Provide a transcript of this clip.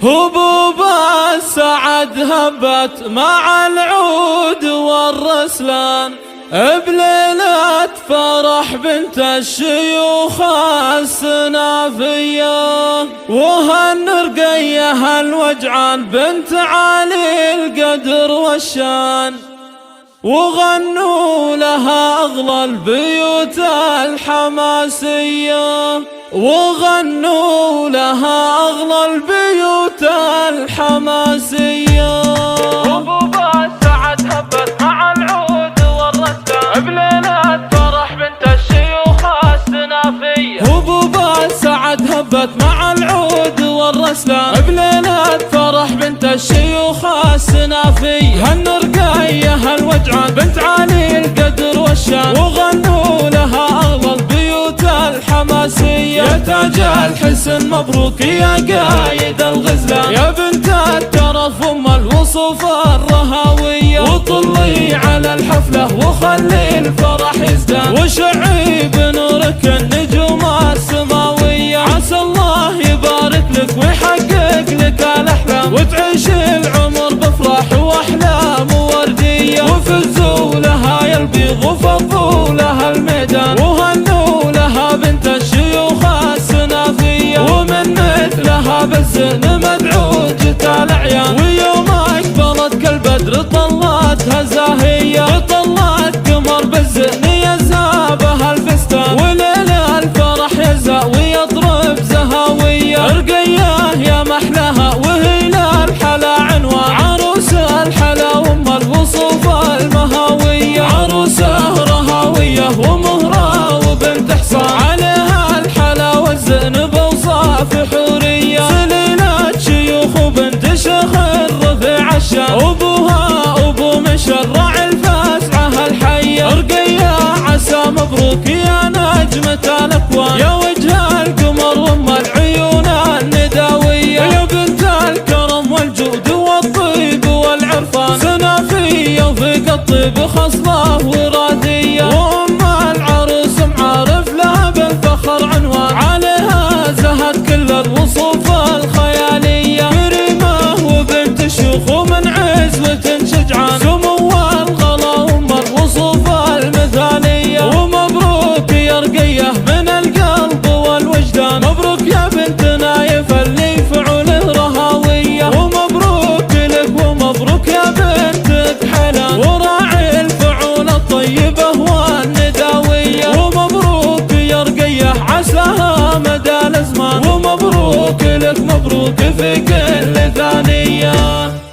هبوب السعد هبت مع العود والرسلان بليلة فرح بنت الشيوخ السنافية، وهالنرقية الوجعان بنت علي القدر والشان، وغنوا لها أغلى البيوت الحماسية، وغنوا لها أغلى البيوت الحماسية. هبوب السعد هبت مع العود والرسلان بليلة فرح بنت الشيوخ السنافية، هبوب السعد هبت مع العود والرسلان بليلة فرح بنت الشيوخ السنافية، هالنرقية الوجعان بنت علي القدر والشان، وغنوا لها أغلى البيوت الحماسية. يا تاج الحسن مبروك يا قايد الغزلان، يا بنت الترف ام الوصوف الرهاوية، وطلي على الحفلة وخلي الفرح يزدان، وشعي بنورك النجوم السماوية. عسى الله يبارك لك ويحقق لك الأحلام، وتعيش العمر بفرح وأحلام وردية، وفزوا لها يا البيض وفضوا لها الميدان، وهنوا لها بنت الشيوخ السنافية، ومن مثلها بالزين مدعو جت الأعيان، ويوم أقبلت كالبدر طلتها زاهية، طلت قمر بالزين يزابها الفستان، وليل الفرح يزا ويضرب زهاوية، رقية يا محلاها وهي للحلا عنوان، عروسة الحلا وام الوصوف المهاوية، عروسة رهاوية ومهرة وبنت حصان، عليها الحلا والزين بوصاف حورية، سليلة شيوخ وبنت شيخ الرفيع الشان، أبوها أبو مشرع الفسعة الحية، رقية عسى مبروك يا نجمة الأكوان، يا وجه القمر وام العيون النداوية، يا بنت الكرم والجود والطيب والعرفان، سنافية وفيك الطيب خصلة ورادية، وام العروس معارف لها بالفخر عنوان، عليها زهد كل الوصوف الخيالية، كريمة وبنت شيوخ ومن عزوة شجعان، سمو الغلا وام الوصوف المثالية، ومبروك يا رقية من القلب والوجدان، مبروك يا بنت نايف اللي فعوله رهاوية، ومبروك لك ومبروك يا بنتك حنان، وراعي الفعول الطيبة والنداوية، ومبروك يا رقية عساها مدى الأزمان، ومبروك لك مبروك في كل ثانية.